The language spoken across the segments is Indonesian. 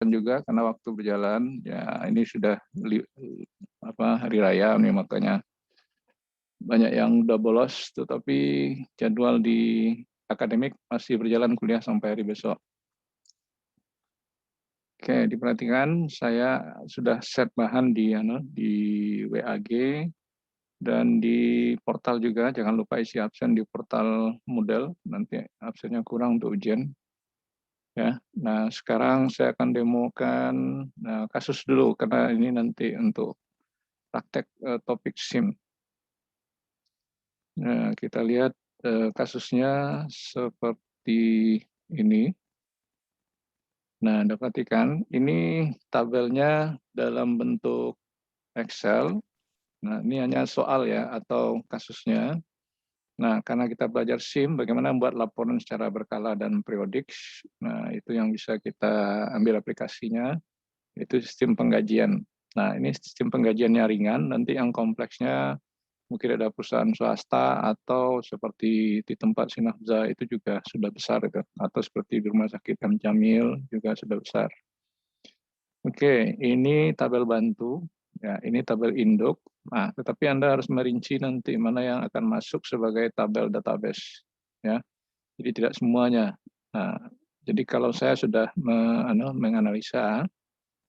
juga karena waktu berjalan. Ya, ini sudah hari raya nih, makanya banyak yang udah bolos, tetapi jadwal di akademik masih berjalan kuliah sampai hari besok. Oke, diperhatikan saya sudah set bahan di WAG dan di portal juga. Jangan lupa isi absen di portal Moodle, nanti absennya kurang untuk ujian. Ya, nah sekarang saya akan demokan kasus dulu karena ini nanti untuk praktek topik SIM. Nah, kita lihat kasusnya seperti ini. Nah, Anda perhatikan ini tabelnya dalam bentuk Excel. Nah, ini hanya soal ya atau kasusnya. Nah, karena kita belajar SIM, bagaimana membuat laporan secara berkala dan periodik. Nah, itu yang bisa kita ambil aplikasinya, itu sistem penggajian. Nah, ini sistem penggajiannya ringan, nanti yang kompleksnya mungkin ada perusahaan swasta atau seperti di tempat Sinafza itu juga sudah besar itu, atau seperti di rumah sakit M Jamil juga sudah besar. Oke, ini tabel bantu, ya ini tabel induk. Nah, tetapi Anda harus merinci nanti mana yang akan masuk sebagai tabel database, ya. Jadi tidak semuanya. Nah, jadi kalau saya sudah menganalisa,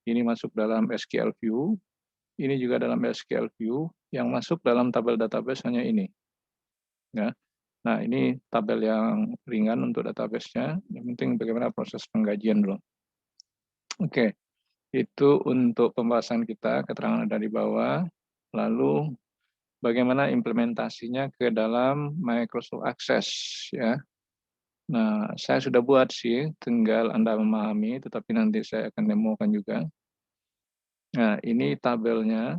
ini masuk dalam SQL View, ini juga dalam SQL View, yang masuk dalam tabel database hanya ini, ya. Nah, ini tabel yang ringan untuk database-nya. Yang penting bagaimana proses penggajian dulu. Oke. Itu untuk pembahasan kita, keterangan ada di bawah. Lalu bagaimana implementasinya ke dalam Microsoft Access, ya. Nah, saya sudah buat sih, tinggal Anda memahami, tetapi nanti saya akan demokan juga. Nah, ini tabelnya.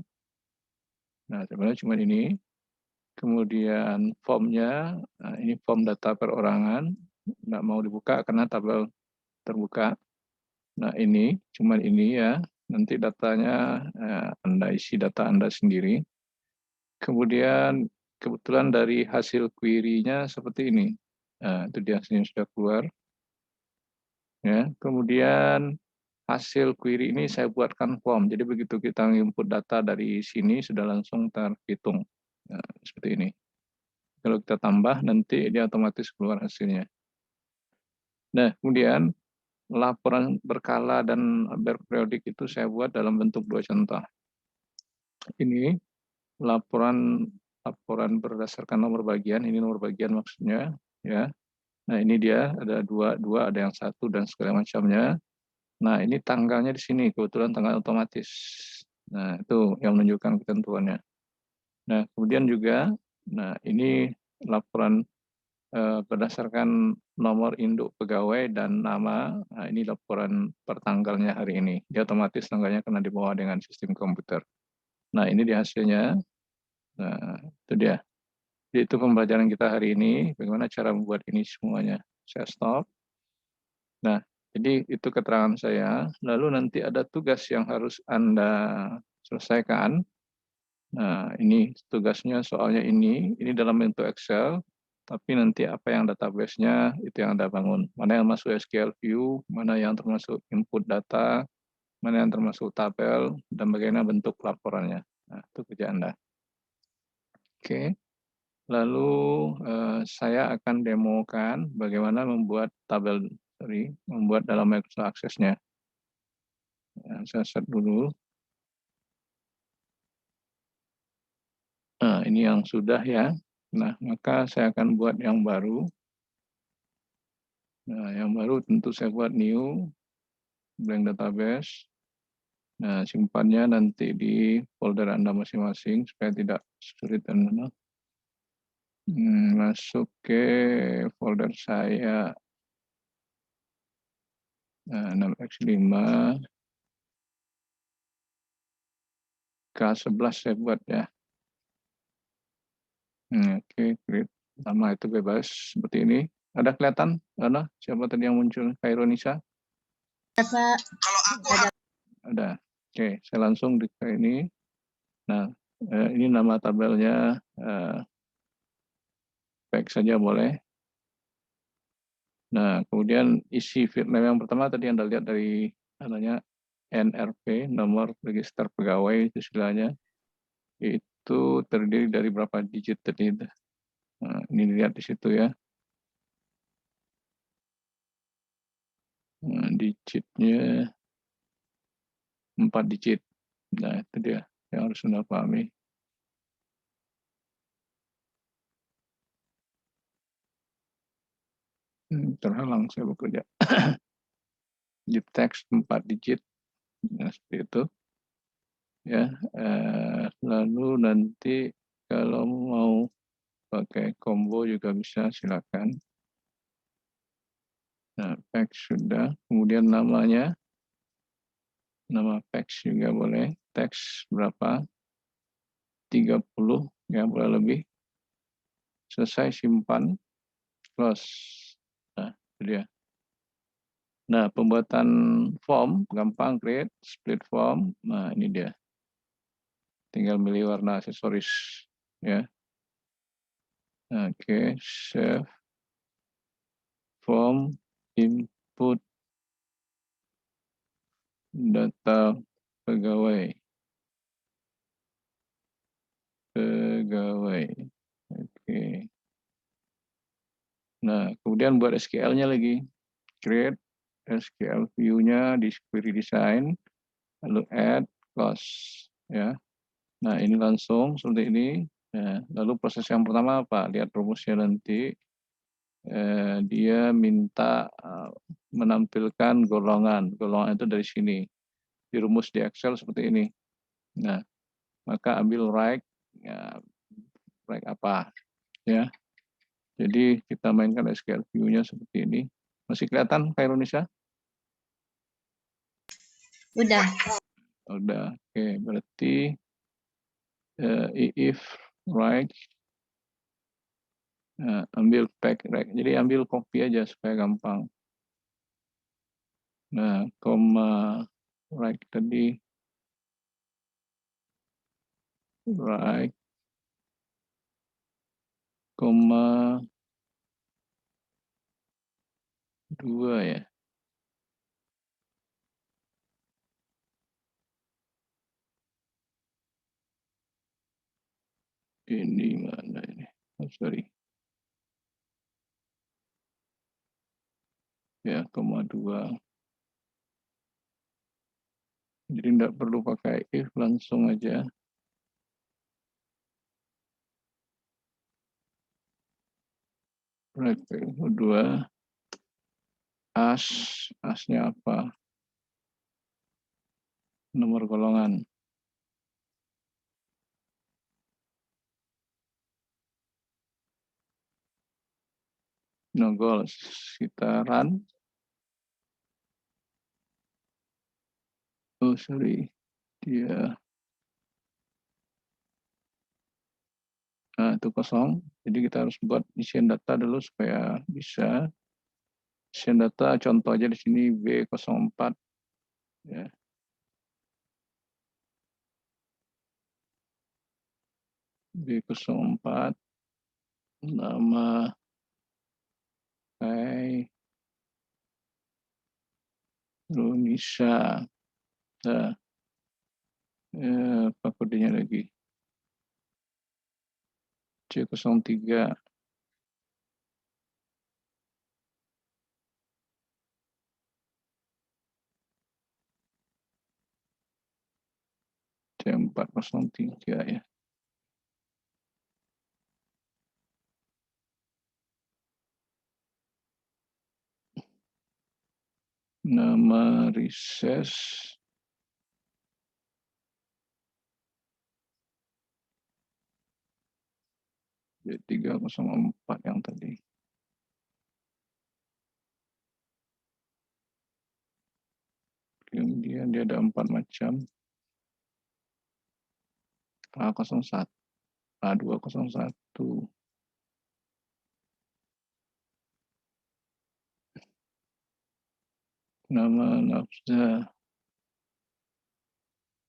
Nah, tabelnya cuma ini. Kemudian formnya, nah ini form data perorangan. Nggak mau dibuka karena tabel terbuka. Nah, ini cuma ini ya. Nanti datanya Anda isi data Anda sendiri. Kemudian kebetulan dari hasil query-nya seperti ini. Nah, itu dia hasilnya sudah keluar. Ya, kemudian hasil query ini saya buatkan form. Jadi begitu kita input data dari sini sudah langsung terhitung. Nah, seperti ini. Kalau kita tambah nanti dia otomatis keluar hasilnya. Nah, kemudian laporan berkala dan berperiodik itu saya buat dalam bentuk dua contoh. Ini laporan berdasarkan nomor bagian, ini nomor bagian maksudnya, ya. Nah, ini dia ada dua, ada yang satu dan segala macamnya. Nah, ini tanggalnya di sini, kebetulan tanggal otomatis. Nah, itu yang menunjukkan ketentuannya. Nah, kemudian juga, nah ini laporan berdasarkan nomor induk pegawai dan nama. Nah, ini laporan per tanggalnya hari ini. Dia otomatis tanggalnya kena dibawa dengan sistem komputer. Nah, ini dia hasilnya. Nah, itu dia. Jadi itu pembelajaran kita hari ini, bagaimana cara membuat ini semuanya. Saya stop. Nah, jadi itu keterangan saya. Lalu nanti ada tugas yang harus Anda selesaikan. Nah, ini tugasnya soalnya ini dalam bentuk Excel, tapi nanti apa yang database-nya itu yang Anda bangun. Mana yang masuk SQL View, mana yang termasuk input data, mana yang termasuk tabel, dan bagaimana bentuk laporannya. Nah, itu kerja Anda. Oke. Lalu saya akan demokan bagaimana membuat membuat dalam Microsoft Access-nya. Ya, saya set dulu. Nah, ini yang sudah ya. Nah, maka saya akan buat yang baru. Nah, yang baru tentu saya buat new blank database. Nah, simpannya nanti di folder Anda masing-masing supaya tidak sulit dan masuk ke folder saya. Nah, 6x5 K11 saya buat ya. Oke, great. Nama itu bebas seperti ini. Ada kelihatan? Ada? Siapa tadi yang muncul? Kaironisa? Kalau aku ada. Oke, saya langsung di ini. Nah, ini nama tabelnya. Baik saja boleh. Nah, kemudian isi field name yang pertama tadi Anda lihat dari namanya NRP, nomor register pegawai itu istilahnya, itu terdiri dari berapa digit tadi. Nah, ini dilihat di situ ya. Nah, digitnya 4 digit. Nah, itu dia yang harus Anda pahami. Terhalang saya bekerja. Di teks 4 digit, nah, seperti itu. Ya, lalu nanti kalau mau pakai combo juga bisa, silakan. Nah, fax sudah. Kemudian namanya, nama fax juga boleh. Teks berapa? 30, ya boleh lebih. Selesai, simpan, close. Nah, itu dia. Nah, pembuatan form gampang, create, split form. Nah, ini dia. Tinggal milih warna aksesoris, ya. Oke, save form, input data pegawai. Oke. Nah, kemudian buat SQL-nya lagi. Create SQL view-nya di query design, lalu add, close, ya. Nah, ini langsung seperti ini. Nah, lalu proses yang pertama apa? Lihat rumusnya nanti. Dia minta menampilkan golongan. Golongan itu dari sini. Dirumus di Excel seperti ini. Nah, maka ambil right, ya, right apa, ya. Jadi kita mainkan SQL view-nya seperti ini. Masih kelihatan, Kak Indonesia? Udah. Udah. Oke, berarti if right, ambil pack right. Jadi ambil copy aja supaya gampang. Nah, koma right tadi, right, koma 2 ya. Ini mana ini? Oh, sorry. Ya, koma 2. Jadi tidak perlu pakai if, langsung aja. Right, 2. Asnya apa? Nomor golongan. No goals. Kita run. Oh, sorry. Dia, nah, itu kosong. Jadi kita harus buat isian data dulu supaya bisa. Isian data contoh aja di sini B04. Ya. B04. Nama Indonesia. Nah, apa kodenya lagi? C03. C403 ya. Nama Rises B304 yang tadi. Kemudian dia ada 4 macam. A01, A201. Nama nafza.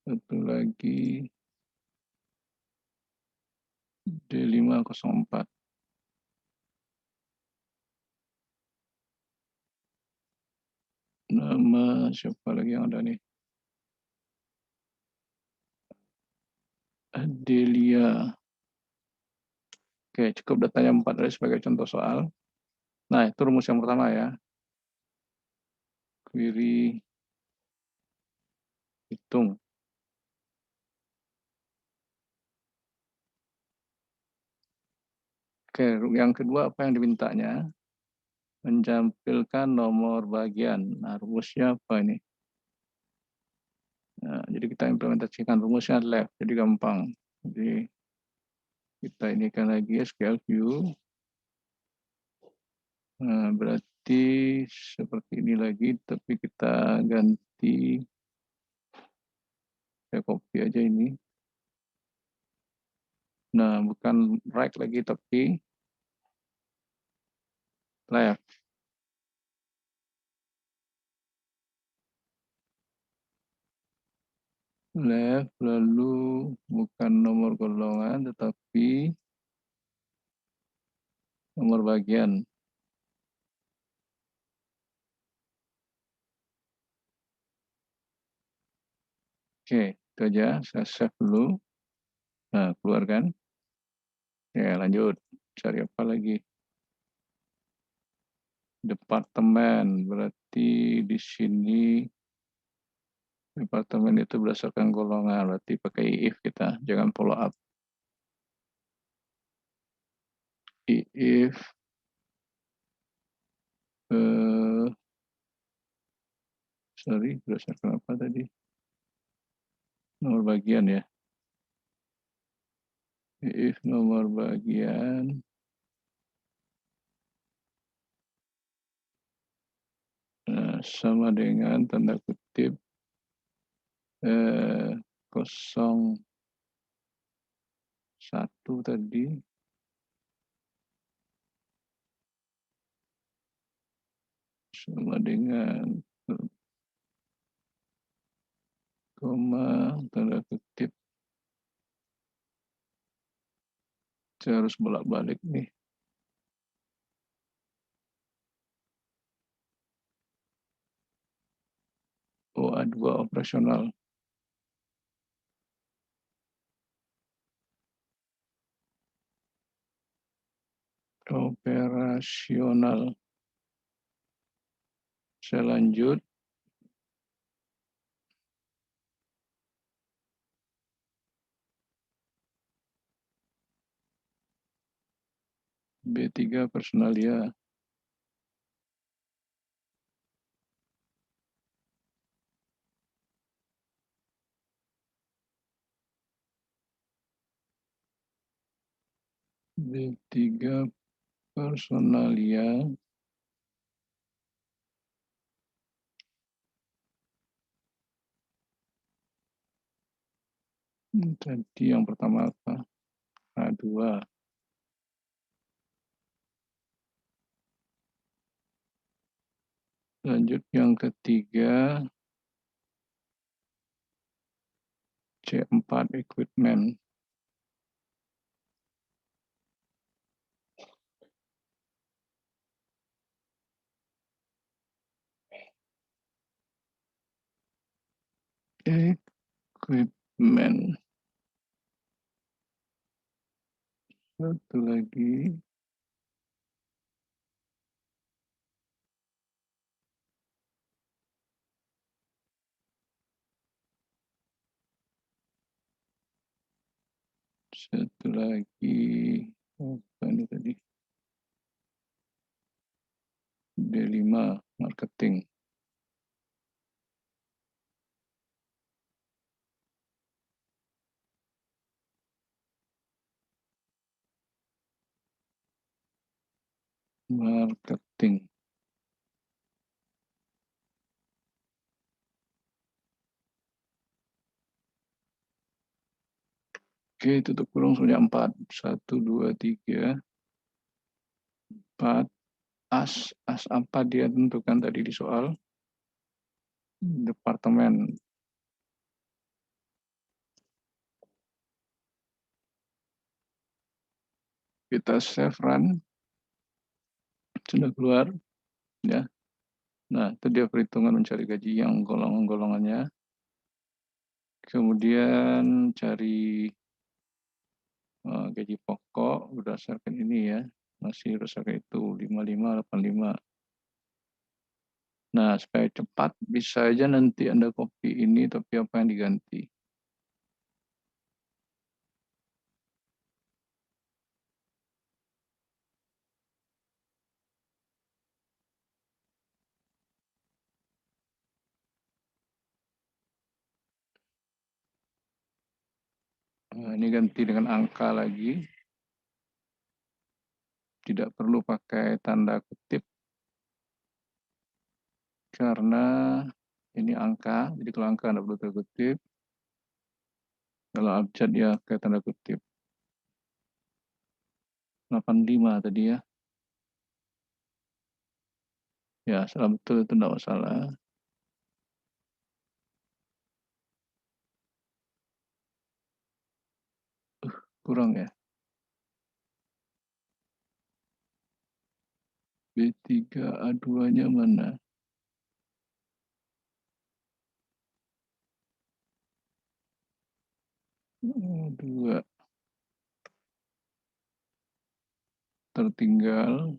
Satu lagi D504. Nama siapa lagi yang ada nih? Adelia. Oke, cukup datanya 4 dari sebagai contoh soal. Nah, itu rumus yang pertama ya. Query hitung. Oke, yang kedua apa yang dimintanya? Menampilkan nomor bagian. Nah, rumusnya apa ini? Nah, jadi kita implementasikan rumusnya left, jadi gampang. Jadi kita ini kan lagi SQL view. Nah, berarti seperti ini lagi, tapi kita ganti, saya copy aja ini. Nah, bukan right lagi, tapi left. Left, lalu bukan nomor golongan, tetapi nomor bagian. Oke, itu aja. Saya save dulu. Nah, keluarkan. Ya, lanjut. Cari apa lagi? Departemen. Berarti di sini departemen itu berdasarkan golongan. Berarti pakai if kita. Jangan follow up. If sorry, berdasarkan apa tadi? Nomor bagian ya. If nomor bagian sama dengan tanda kutip 01 tadi sama dengan koma tanda kutip. Saya harus bolak-balik nih. OA2 operasional. Operasional. Saya lanjut. B3 personalia. B3 personalia. Tadi yang pertama apa? A2. Lanjut yang ketiga. C4 equipment. Equipment. Satu lagi. Satu lagi. Apa ini tadi? D5 marketing. Marketing. Oke, tutup kurung sebanyak 4. 1, 2, 3, 4. As apa dia tentukan tadi di soal? Departemen. Kita save run. Sudah keluar. Ya. Nah, itu dia perhitungan mencari gaji yang golongan-golongannya. Kemudian cari gaji pokok berdasarkan ini ya, masih berdasarkan itu 55, 85. Nah, supaya cepat bisa aja nanti Anda copy ini, tapi apa yang diganti? Nah, ini ganti dengan angka lagi. Tidak perlu pakai tanda kutip karena ini angka. Jadi kalau angka Anda perlu tanda kutip. Kalau abjad ya pakai tanda kutip. 85 tadi ya. Ya, salah betul itu tidak masalah. Kurang ya. B3A2-nya mana? Dua tertinggal.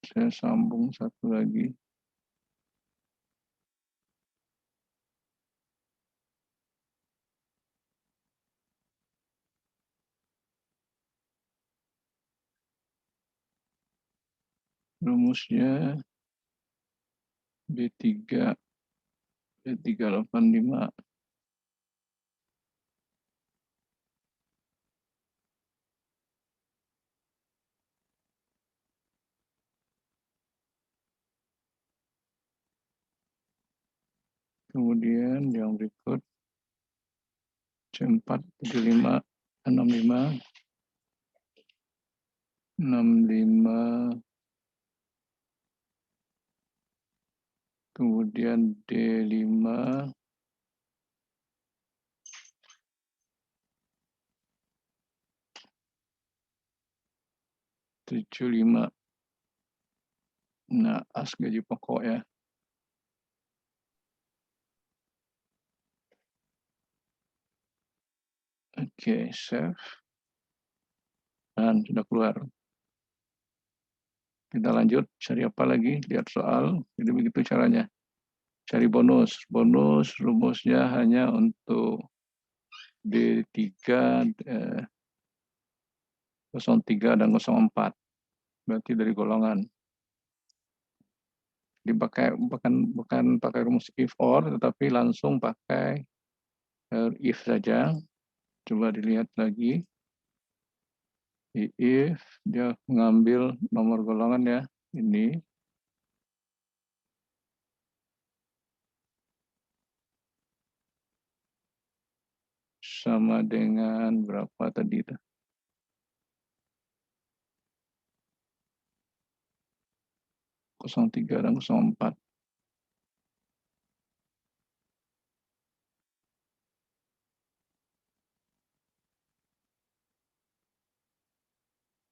Saya sambung satu lagi. Rumusnya B3, B385. Kemudian yang berikut C4, 75, 65, 65, kemudian D5, 75. Nah, as gaji pokok ya. Oke, save. Dan sudah keluar. Kita lanjut, cari apa lagi? Lihat soal. Jadi begitu caranya. Cari bonus. Bonus rumusnya hanya untuk D3, 03 dan 04. Berarti dari golongan. Dipakai bukan pakai rumus if or, tetapi langsung pakai if saja. Coba dilihat lagi. If dia mengambil nomor golongan ya, ini sama dengan berapa tadi itu? 03 dan 04.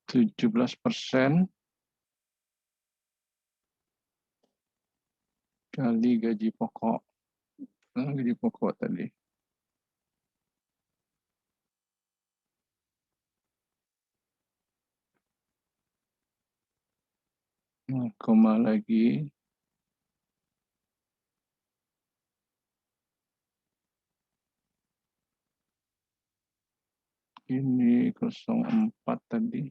17% kali gaji pokok. Gaji pokok tadi. Nah, koma lagi. Ini 04 tadi.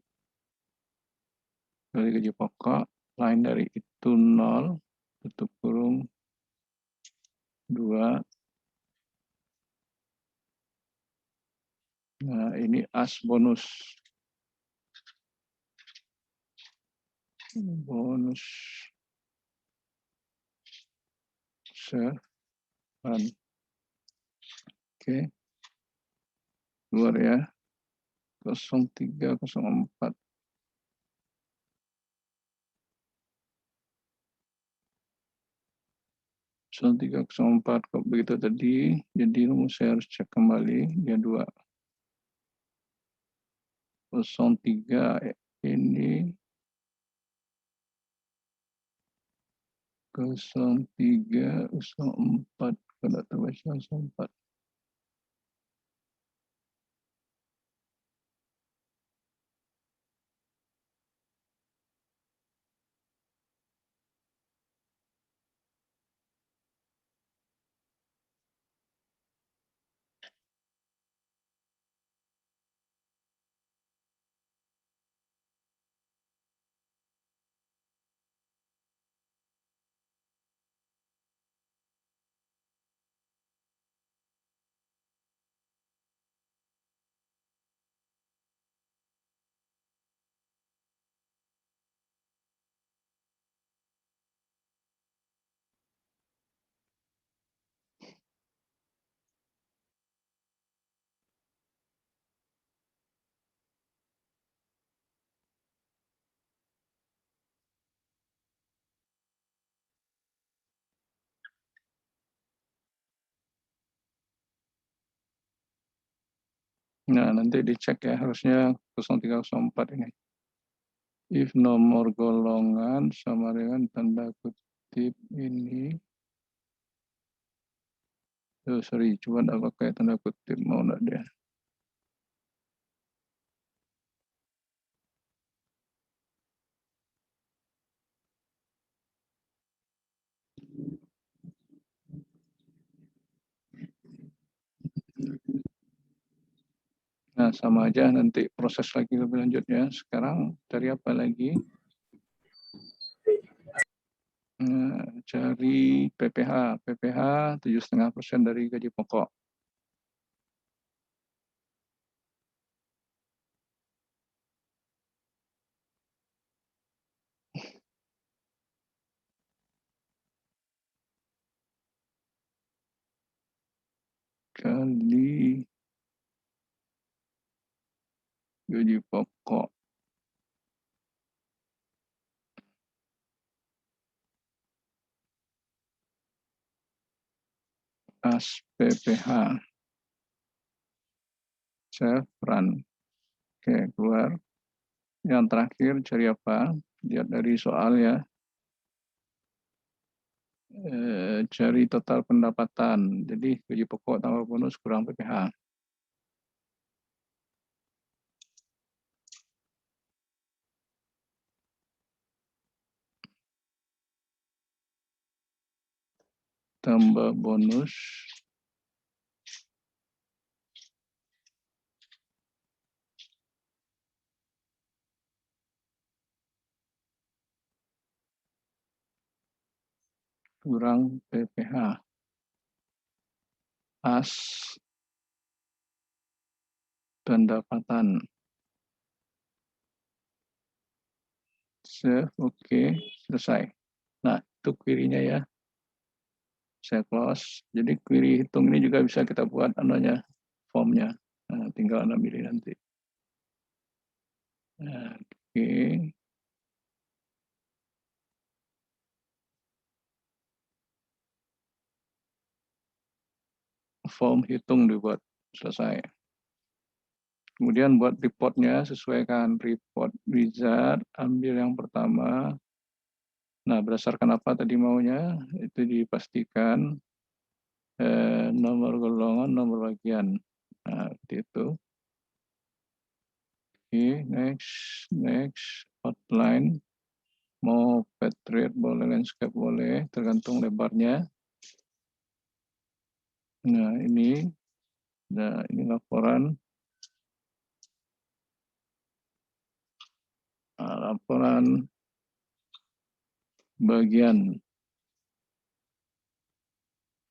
Kali gaji pokok. Lain dari itu 0. Tutup kurung 2. Nah, ini as bonus. Bonus. Save. Oke. Keluar ya. 03, 04. 0304 kok begitu tadi. Jadi saya harus cek kembali. Dia 2. 03 ini 03, 04, kalau terbaca 04. Nah, nanti dicek ya, harusnya 0304 ini. If nomor golongan sama dengan tanda kutip ini. Oh, sorry, cuma enggak pakai tanda kutip, mau enggak dia. Nah, sama aja nanti proses lagi lebih lanjutnya. Sekarang cari apa lagi? Nah, cari PPH. PPH 7,5% dari gaji pokok. Kali gaji pokok. As PPH. Save, run. Oke, keluar. Yang terakhir cari apa? Lihat dari soal ya. Cari total pendapatan. Jadi gaji pokok tambah bonus kurang PPH. Tambah bonus kurang PPH. As pendapatan. Save, oke, selesai. Nah, itu query-nya ya. Saya close. Jadi query hitung ini juga bisa kita buat namanya formnya. Nah, tinggal Anda pilih nanti. Nah, oke. Form hitung dibuat, selesai. Kemudian buat reportnya, sesuaikan report wizard, ambil yang pertama. Nah, berdasarkan apa tadi maunya, itu dipastikan nomor golongan, nomor bagian. Nah, seperti itu. Oke, next, outline. Mau portrait boleh, landscape boleh, tergantung lebarnya. Nah, ini laporan. Laporan bagian.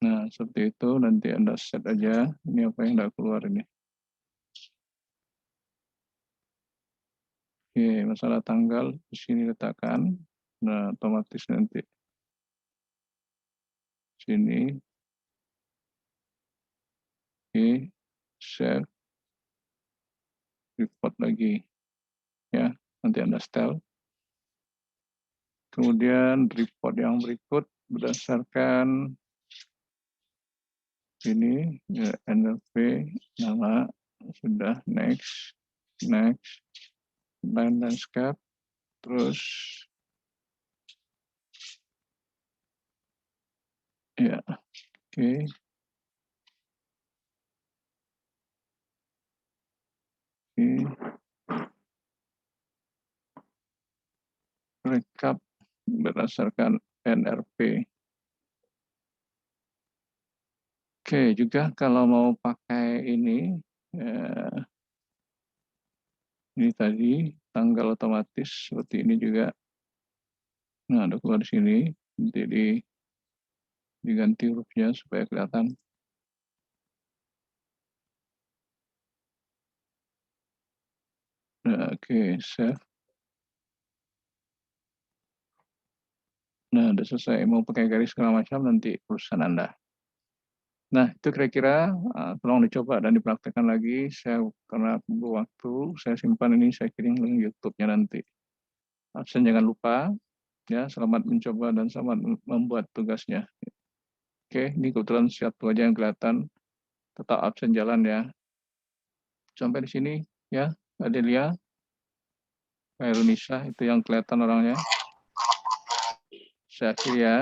Nah, seperti itu. Nanti Anda set aja. Ini apa yang tidak keluar ini. Oke, masalah tanggal di sini letakkan. Nah, otomatis nanti sini. Oke, save. Report lagi. Ya, nanti Anda setel. Kemudian report yang berikut berdasarkan ini ya, NLP nama sudah next line landscape terus Ya, oke. Oke, rekap berdasarkan NRP. Oke, juga kalau mau pakai eh, ini tadi tanggal otomatis seperti ini juga. Nah, ada keluar di sini, jadi diganti hurufnya supaya kelihatan. Nah, oke, save. Nah, udah selesai. Mau pakai garis segala macam nanti urusan Anda. Nah, itu kira-kira tolong dicoba dan dipraktekkan lagi. Saya karena perlu waktu, saya simpan ini, saya kirim link YouTube-nya nanti. Absen jangan lupa, ya. Selamat mencoba dan selamat membuat tugasnya. Oke, ini kebetulan satu aja yang kelihatan. Tetap absen jalan ya. Sampai di sini, ya, Adelia, Pak Irunisa, itu yang kelihatan orangnya. Saya akhiri ya.